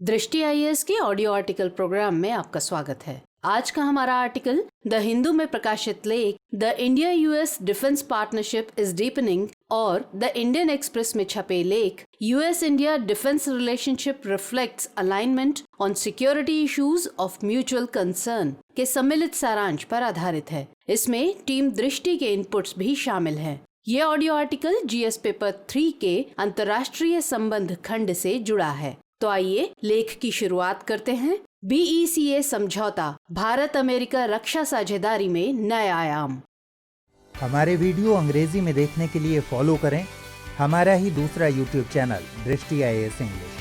दृष्टि आईएएस के audio article programme में आपका स्वागत है। आज का हमारा आर्टिकल द हिंदू में प्रकाशित लेख the India US defence partnership is deepening और द इंडियन एक्सप्रेस में छपे लेख US India defence relationship reflects alignment on security issues of mutual concern के सम्मिलित सारांश पर आधारित है। इसमें टीम दृष्टि के इनपुट्स भी शामिल हैं। ये ऑडियो आर्टिकल जीएस पेपर 3 के अंतर्राष्ट्रीय संबंध खंड से जुड़ा है। तो आइए लेख की शुरुआत करते हैं। बीईसीए समझौता, भारत अमेरिका रक्षा साझेदारी में नए आयाम। हमारे वीडियो अंग्रेजी में देखने के लिए फॉलो करें हमारा ही दूसरा यूट्यूब चैनल दृष्टि आईएएस इंग्लिश।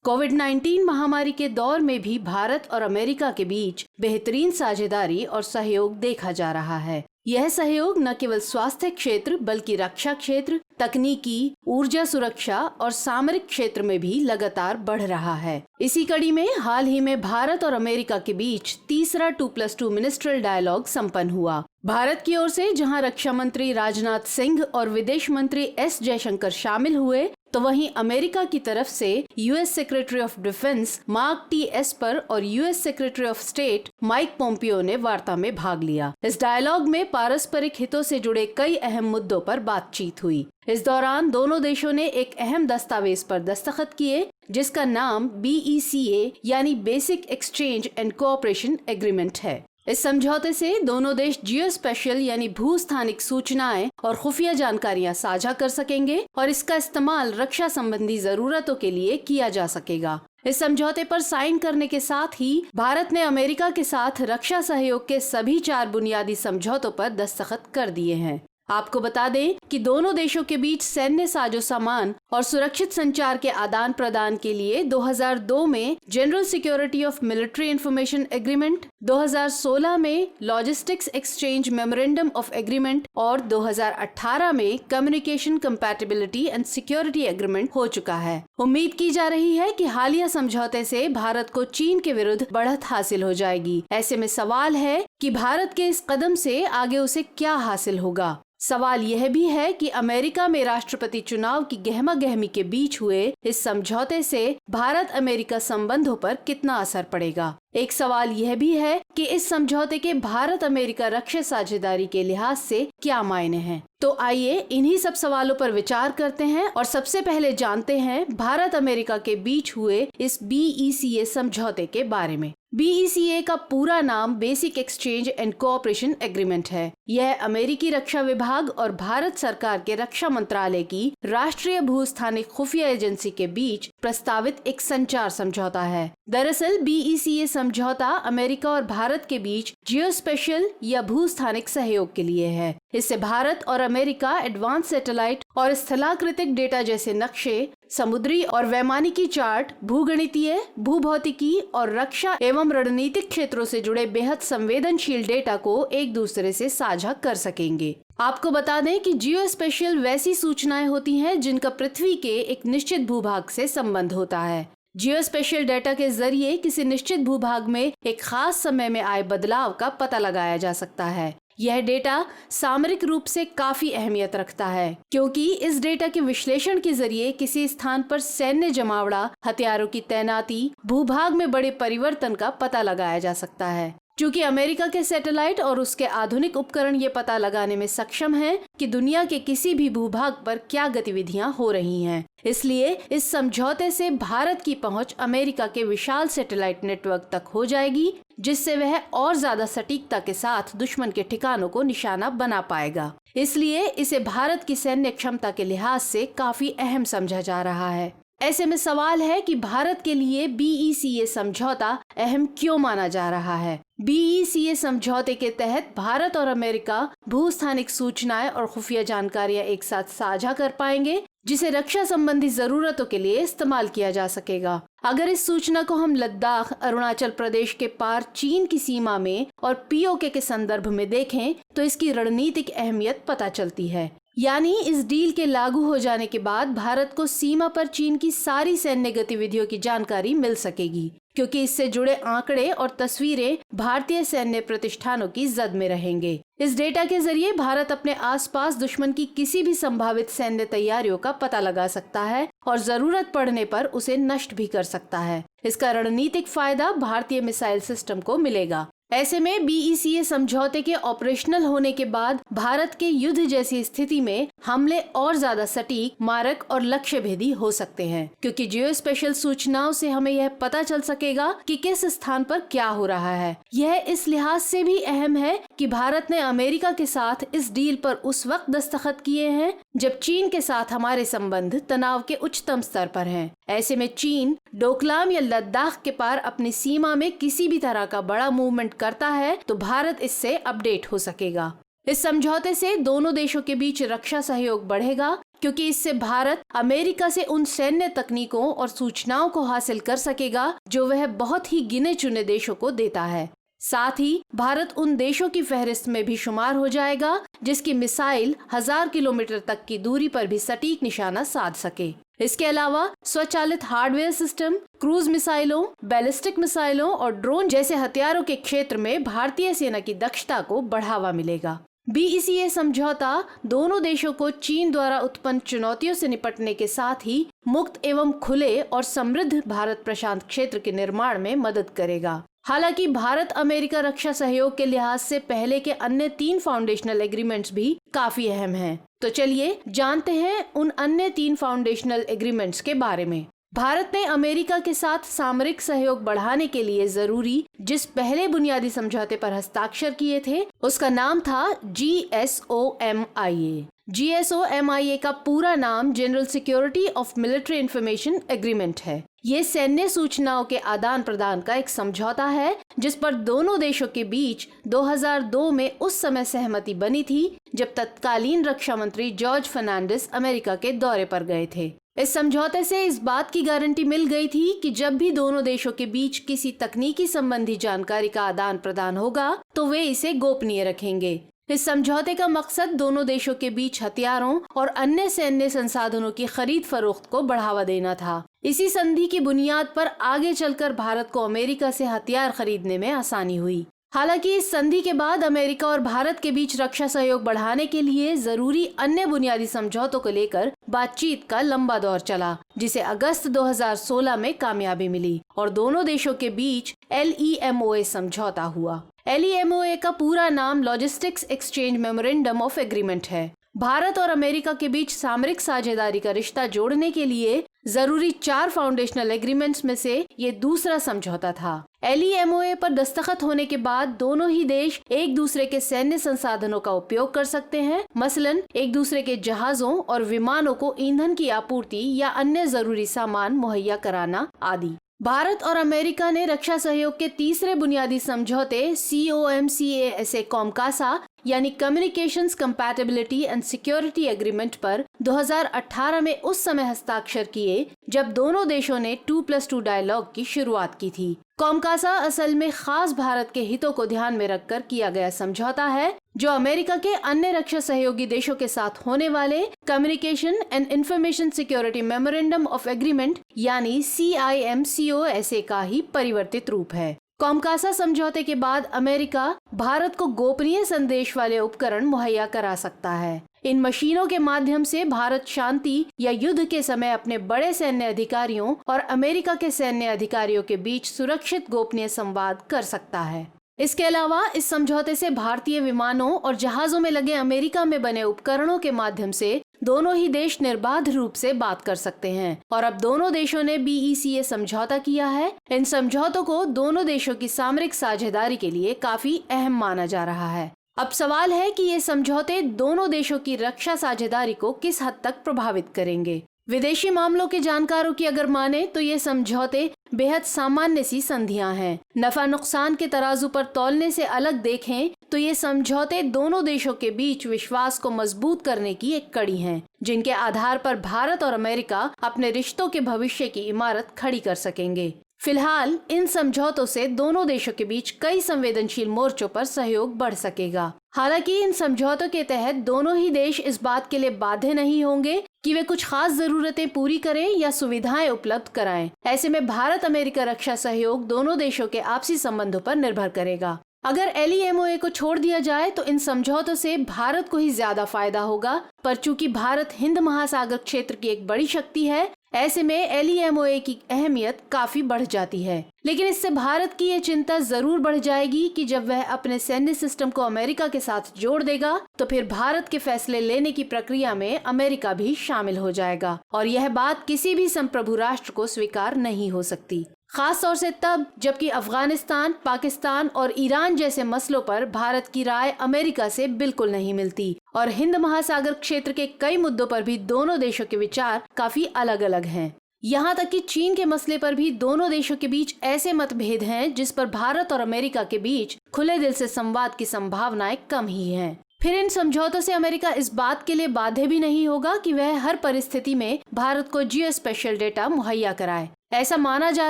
कोविड-19 महामारी के दौर में भी भारत और अमेरिका के बीच बेहतरीन साझेदारी और सहयोग देखा जा रहा है। यह सहयोग न केवल स्वास्थ्य क्षेत्र बल्कि रक्षा क्षेत्र, तकनीकी, ऊर्जा सुरक्षा और सामरिक क्षेत्र में भी लगातार बढ़ रहा है। इसी कड़ी में हाल ही में भारत और अमेरिका के बीच तीसरा 2+2 मिनिस्ट्रियल डायलॉग संपन्न हुआ। भारत की ओर से जहां रक्षा मंत्री राजनाथ सिंह और विदेश मंत्री एस जयशंकर शामिल हुए, तो वहीं अमेरिका की तरफ से US secretary of defence Mark T Esper और US secretary of state Mike Pompeo ने वार्ता में भाग लिया। इस डायलॉग में पारस्परिक हितों से जुड़े कई अहम मुद्दों पर बातचीत हुई। इस दौरान दोनों देशों ने एक अहम दस्तावेज पर दस्तखत किए जिसका नाम बीईसीए यानी basic exchange and cooperation agreement है। इस समझौते से दोनों देश जियो स्पेशल यानी भूस्थानिक सूचनाएं और खुफिया जानकारियां साझा कर सकेंगे और इसका इस्तेमाल रक्षा संबंधी जरूरतों के लिए किया जा सकेगा। इस समझौते पर साइन करने के साथ ही भारत ने अमेरिका के साथ रक्षा सहयोग के सभी 4 बुनियादी समझौतों पर दस्तखत कर दिए हैं। आपको बता दें कि दोनों देशों के बीच सैन्य साजो सामान और सुरक्षित संचार के आदान प्रदान के लिए 2002 में general security of military information agreement, 2016 में logistics exchange memorandum of agreement और 2018 में communication compatibility and security agreement हो चुका है। उम्मीद की जा रही है कि हालिया समझौते से भारत को चीन के विरुद्ध बढ़त हासिल हो जाएगी। ऐसे में सवाल है कि भारत के इस कदम से आगे उसे क्या हासिल होगा। सवाल यह भी है कि अमेरिका में राष्ट्रपति चुनाव की गहमागहमी के बीच हुए इस समझौते से भारत अमेरिका संबंधों पर कितना असर पड़ेगा। एक सवाल यह भी है कि इस समझौते के भारत अमेरिका रक्षा साझेदारी के लिहाज से क्या मायने हैं। तो आइए इन्हीं सब सवालों पर विचार करते हैं और सबसे पहले जानते हैं भारत अमेरिका के बीच हुए इस बीईसीए समझौते के बारे में। बीईसीए का पूरा नाम basic exchange and cooperation agreement है। यह अमेरिकी रक्षा विभाग और भारत सरकार के रक्षा मंत्रालय की राष्ट्रीय भूस्थानिक खुफिया एजेंसी के बीच प्रस्तावित एक संचार समझौता है। दरअसल बीईसीए समझौता अमेरिका और भारत के बीच जियो स्पेशल या भूस्थानिक सहयोग के लिए है। इससे भारत और अमेरिका एडवांस सैटेलाइट और स्थलाकृतिक डेटा जैसे नक्शे, समुद्री और वैमानिकी चार्ट, भूगणितीय, भूभौतिकी और रक्षा एवं रणनीतिक क्षेत्रों से जुड़े बेहद संवेदनशील डेटा को एक दूसरे से साझा कर सकेंगे। आपको बता दें कि जियो स्पेशल वैसी सूचनाएं होती हैं जिनका पृथ्वी के एक निश्चित भूभाग से संबंध होता है। जियो स्पेशल डेटा के जरिए किसी निश्चित भूभाग में एक खास समय में आए बदलाव का पता लगाया जा सकता है। यह डेटा सामरिक रूप से काफी अहमियत रखता है क्योंकि इस डेटा के विश्लेषण के जरिए किसी स्थान पर सैन्य जमावड़ा, हथियारों की तैनाती, भूभाग में बड़े परिवर्तन का पता लगाया जा सकता है। क्योंकि अमेरिका के सैटेलाइट और उसके आधुनिक उपकरण ये पता लगाने में सक्षम हैं कि दुनिया के किसी भी भूभाग पर क्या गतिविधियां हो रही हैं। इसलिए इस समझौते से भारत की पहुंच अमेरिका के विशाल सैटेलाइट नेटवर्क तक हो जाएगी, जिससे वह और ज्यादा सटीकता के साथ दुश्मन के ठिकानों को निशाना बना पाएगा। इसलिए इसे भारत की सैन्य क्षमता के लिहाज से काफी अहम समझा जा रहा है। ऐसे में सवाल है कि भारत के लिए बीईसीए समझौता अहम क्यों माना जा रहा है। बीईसीए समझौते के तहत भारत और अमेरिका भूस्थानिक सूचनाएं और खुफिया जानकारियां एक साथ साझा कर पाएंगे, जिसे रक्षा संबंधी जरूरतों के लिए इस्तेमाल किया जा सकेगा। अगर इस सूचना को हम लद्दाख, अरुणाचल प्रदेश के पार चीन की सीमा में और पीओके के संदर्भ में देखें तो इसकी रणनीतिक अहमियत पता चलती है। यानी इस डील के लागू हो जाने के बाद भारत को सीमा पर चीन की सारी सैन्य गतिविधियों की जानकारी मिल सकेगी। क्योंकि इससे जुड़े आंकड़े और तस्वीरें भारतीय सैन्य प्रतिष्ठानों की जद में रहेंगे। इस डेटा के जरिए भारत अपने आसपास दुश्मन की किसी भी संभावित सैन्य तैयारियों का पता लगा सकता है और जरूरत पड़ने पर उसे नष्ट भी कर सकता है। इसका रणनीतिक फायदा भारतीय मिसाइल सिस्टम को मिलेगा। ऐसे में BECA समझौते के ऑपरेशनल होने के बाद भारत के युद्ध जैसी स्थिति में हमले और ज्यादा सटीक, मारक और लक्ष्य भेदी हो सकते हैं, क्योंकि जियो स्पेशल सूचनाओं से हमें यह पता चल सकेगा कि किस स्थान पर क्या हो रहा है। यह इस लिहाज से भी अहम है कि भारत ने अमेरिका के साथ इस डील पर उस वक्त दस्तखत किए हैं जब चीन के साथ हमारे संबंध तनाव के उच्चतम स्तर पर हैं। ऐसे में चीन डोकलाम या लद्दाख के पार अपनी सीमा में किसी भी तरह का बड़ा मूवमेंट करता है तो भारत इससे अपडेट हो सकेगा। इस समझौते से दोनों देशों के बीच रक्षा सहयोग बढ़ेगा, क्योंकि इससे भारत अमेरिका से उन सैन्य तकनीकों और सूचनाओं को हासिल कर सकेगा जो वह बहुत ही गिने चुने देशों को देता है। साथ ही भारत उन देशों की फहरिस्त में भी शुमार हो जाएगा जिसकी मिसाइल 1000 किलोमीटर तक की दूरी पर भी सटीक निशाना साध सके। इसके अलावा स्वचालित हार्डवेयर सिस्टम, क्रूज मिसाइलों, बैलिस्टिक मिसाइलों और ड्रोन जैसे हथियारों के क्षेत्र में भारतीय सेना की दक्षता को बढ़ावा मिलेगा। BECA समझौता दोनों देशों को चीन द्वारा उत्पन्न चुनौतियों से निपटने के साथ ही मुक्त एवं खुले और समृद्ध भारत प्रशांत क्षेत्र के निर्माण में मदद करेगा। हालांकि भारत अमेरिका रक्षा सहयोग के लिहाज से पहले के अन्य 3 फाउंडेशनल एग्रीमेंट्स भी काफी अहम हैं। तो चलिए जानते हैं उन अन्य 3 फाउंडेशनल एग्रीमेंट्स के बारे में। भारत ने अमेरिका के साथ सामरिक सहयोग बढ़ाने के लिए जरूरी जिस पहले बुनियादी समझौते पर हस्ताक्षर किए थे उसका नाम था GSOMIA। GSOMIA का पूरा नाम general security of military information agreement है। ये सैन्य सूचनाओं के आदान प्रदान का एक समझौता है जिस पर दोनों देशों के बीच 2002 में उस समय सहमति बनी थी जब तत्कालीन रक्षा मंत्री जॉर्ज फर्नांडिस अमेरिका के दौरे पर गए थे। इस समझौते से इस बात की गारंटी मिल गई थी कि जब भी दोनों देशों के बीच किसी तकनीकी संबंधी जानकारी का आदान प्रदान होगा तो वे इसे गोपनीय रखेंगे। इस समझौते का मकसद दोनों देशों के बीच हथियारों और अन्य सैन्य संसाधनों की खरीद फरोख्त को बढ़ावा देना था। इसी संधि की बुनियाद पर आगे चलकर भारत को अमेरिका से हथियार खरीदने में आसानी हुई। हालांकि इस संधि के बाद अमेरिका और भारत के बीच रक्षा सहयोग बढ़ाने के लिए जरूरी अन्य बुनियादी समझौतों को लेकर बातचीत का लंबा दौर चला, जिसे अगस्त 2016 में कामयाबी मिली और दोनों देशों के बीच LEMOA समझौता हुआ। LEMOA का पूरा नाम logistics exchange memorandum of agreement है। भारत और अमेरिका के बीच सामरिक साझेदारी का रिश्ता जोड़ने के लिए जरूरी 4 फाउंडेशनल एग्रीमेंट्स में से ये दूसरा समझौता था। LEMOA पर दस्तखत होने के बाद दोनों ही देश एक दूसरे के सैन्य संसाधनों का उपयोग कर सकते हैं, मसलन एक दूसरे के जहाजों और विमानों को ईंधन की आपूर्ति या अन्य जरूरी सामान मुहैया कराना आदि। भारत और अमेरिका ने रक्षा सहयोग के तीसरे बुनियादी समझौते COMCASA कॉमकासा यानी communications compatibility and security agreement पर 2018 में उस समय हस्ताक्षर किए जब दोनों देशों ने 2+2 डायलॉग की शुरुआत की थी। कॉमकासा असल में खास भारत के हितों को ध्यान में रखकर किया गया समझौता है जो अमेरिका के अन्य रक्षा सहयोगी देशों के साथ होने वाले communication and information security memorandum of agreement यानी CIMCOSA का ही परिवर्तित रूप है। कॉमकासा समझौते के बाद अमेरिका भारत को गोपनीय संदेश वाले उपकरण मुहैया करा सकता है। इन मशीनों के माध्यम से भारत शांति या युद्ध के समय अपने बड़े सैन्य अधिकारियों और अमेरिका के सैन्य अधिकारियों के बीच सुरक्षित गोपनीय संवाद कर सकता है। इसके अलावा इस समझौते से भारतीय विमानों और जहाजों में लगे अमेरिका में बने उपकरणों के माध्यम से दोनों ही देश निर्बाध रूप से बात कर सकते हैं और अब दोनों देशों ने BECA समझौता किया है। इन समझौतों को दोनों देशों की सामरिक साझेदारी के लिए काफी अहम माना जा रहा है। अब सवाल है कि ये समझौते दोनों देशों की रक्षा साझेदारी को किस हद तक प्रभावित करेंगे। विदेशी मामलों के जानकारों की अगर माने तो ये समझौते बेहद सामान्य सी संधियां हैं। नफा नुकसान के तराजू पर तौलने से अलग देखें तो ये समझौते दोनों देशों के बीच विश्वास को मजबूत करने की एक कड़ी हैं, जिनके आधार पर भारत और अमेरिका अपने रिश्तों के भविष्य की इमारत खड़ी कर सकेंगे। फिलहाल इन समझौतों से दोनों देशों के बीच कई संवेदनशील मोर्चों पर सहयोग बढ़ सकेगा। हालांकि इन समझौतों के तहत दोनों ही देश इस बात के लिए बाध्य नहीं होंगे कि वे कुछ खास जरूरतें पूरी करें या सुविधाएं उपलब्ध कराएं। ऐसे में भारत अमेरिका रक्षा सहयोग दोनों देशों के आपसी संबंधों पर निर्भर करेगा। अगर LEMOA को छोड़ दिया जाए तो इन समझौतों से भारत को ही ज्यादा फायदा होगा, पर चूंकि भारत हिंद महासागर क्षेत्र की एक बड़ी शक्ति है, ऐसे में LEMOA की अहमियत काफी बढ़ जाती है। लेकिन इससे भारत की ये चिंता जरूर बढ़ जाएगी कि जब वह अपने सैन्य सिस्टम को अमेरिका के साथ जोड़ देगा तो फिर भारत के फैसले लेने की प्रक्रिया में अमेरिका भी शामिल हो जाएगा, और यह बात किसी भी संप्रभु राष्ट्र को स्वीकार नहीं हो सकती। खास तौर से तब जबकि अफगानिस्तान, पाकिस्तान और ईरान जैसे मसलों पर भारत की राय अमेरिका से बिल्कुल नहीं मिलती, और हिंद महासागर क्षेत्र के कई मुद्दों पर भी दोनों देशों के विचार काफी अलग अलग हैं। यहाँ तक कि चीन के मसले पर भी दोनों देशों के बीच ऐसे मतभेद हैं जिस पर भारत और अमेरिका के बीच खुले दिल से संवाद की संभावनाएं कम ही हैं। फिर इन समझौतों से अमेरिका इस बात के लिए बाध्य भी नहीं होगा कि वह हर परिस्थिति में भारत को जियो स्पेशल डेटा मुहैया कराए। ऐसा माना जा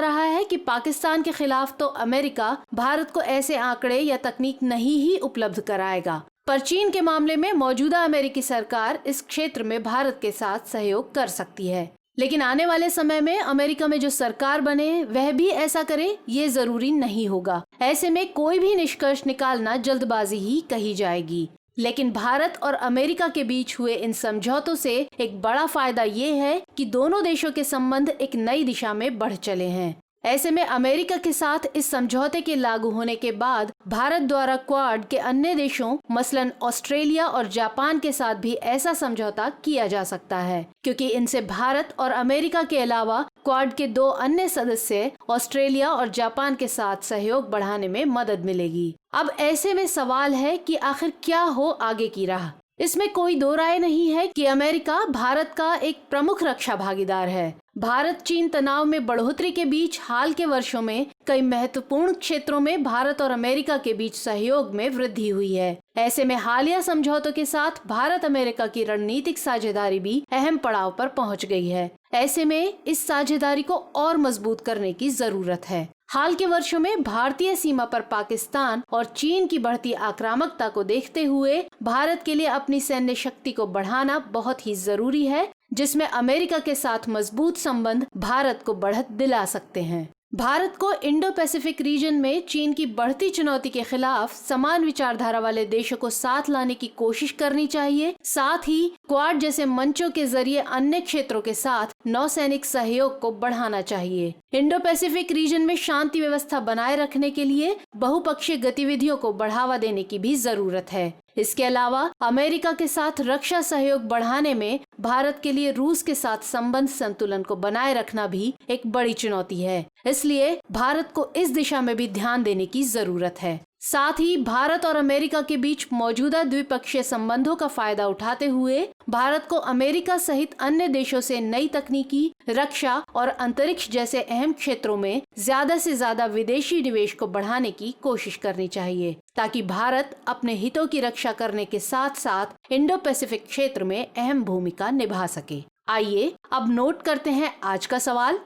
रहा है कि पाकिस्तान के खिलाफ तो अमेरिका भारत को ऐसे आंकड़े या तकनीक नहीं ही उपलब्ध कराएगा, पर चीन के मामले में मौजूदा अमेरिकी सरकार इस क्षेत्र में भारत के साथ सहयोग कर सकती है। लेकिन आने वाले समय में अमेरिका में जो सरकार बने वह भी ऐसा करे, ये जरूरी नहीं होगा। ऐसे में कोई भी निष्कर्ष निकालना जल्दबाजी ही कही जाएगी। लेकिन भारत और अमेरिका के बीच हुए इन समझौतों से एक बड़ा फायदा ये है कि दोनों देशों के संबंध एक नई दिशा में बढ़ चले हैं। ऐसे में अमेरिका के साथ इस समझौते के लागू होने के बाद भारत द्वारा क्वाड के अन्य देशों मसलन ऑस्ट्रेलिया और जापान के साथ भी ऐसा समझौता किया जा सकता है, क्योंकि इनसे भारत और अमेरिका के अलावा क्वाड के 2 अन्य सदस्य ऑस्ट्रेलिया और जापान के साथ सहयोग बढ़ाने में मदद मिलेगी। अब ऐसे में सवाल है कि आखिर क्या हो आगे की राह। इसमें कोई दो राय नहीं है कि अमेरिका भारत का एक प्रमुख रक्षा भागीदार है। भारत चीन तनाव में बढ़ोतरी के बीच हाल के वर्षों में कई महत्वपूर्ण क्षेत्रों में भारत और अमेरिका के बीच सहयोग में वृद्धि हुई है। ऐसे में हालिया समझौतों के साथ भारत अमेरिका की रणनीतिक साझेदारी भी अहम पड़ाव पर पहुंच गई है। ऐसे में इस साझेदारी को और मजबूत करने की जरूरत है। हाल के वर्षों में भारतीय सीमा पर पाकिस्तान और चीन की बढ़ती आक्रामकता को देखते हुए भारत के लिए अपनी सैन्य शक्ति को बढ़ाना बहुत ही जरूरी है, जिसमें अमेरिका के साथ मजबूत संबंध भारत को बढ़त दिला सकते हैं। भारत को इंडो पैसिफिक रीजन में चीन की बढ़ती चुनौती के खिलाफ समान विचारधारा वाले देशों को साथ लाने की कोशिश करनी चाहिए। साथ ही क्वाड जैसे मंचों के जरिए अन्य क्षेत्रों के साथ नौसैनिक सहयोग को बढ़ाना चाहिए। इंडो पैसिफिक रीजन में शांति व्यवस्था बनाए रखने के लिए बहुपक्षीय गतिविधियों को बढ़ावा देने की भी जरूरत है। इसके अलावा अमेरिका के साथ रक्षा सहयोग बढ़ाने में भारत के लिए रूस के साथ संबंध संतुलन को बनाए रखना भी एक बड़ी चुनौती है। इसलिए भारत को इस दिशा में भी ध्यान देने की जरूरत है। साथ ही भारत और अमेरिका के बीच मौजूदा द्विपक्षीय संबंधों का फायदा उठाते हुए भारत को अमेरिका सहित अन्य देशों से नई तकनीकी, रक्षा और अंतरिक्ष जैसे अहम क्षेत्रों में ज्यादा से ज्यादा विदेशी निवेश को बढ़ाने की कोशिश करनी चाहिए, ताकि भारत अपने हितों की रक्षा करने के साथ साथ इंडो पैसिफिक क्षेत्र में अहम भूमिका निभा सके। आइए अब नोट करते हैं आज का सवाल।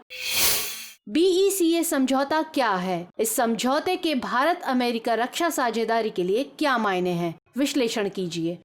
BECA समझौता क्या है? इस समझौते के भारत अमेरिका रक्षा साझेदारी के लिए क्या मायने हैं? विश्लेषण कीजिए।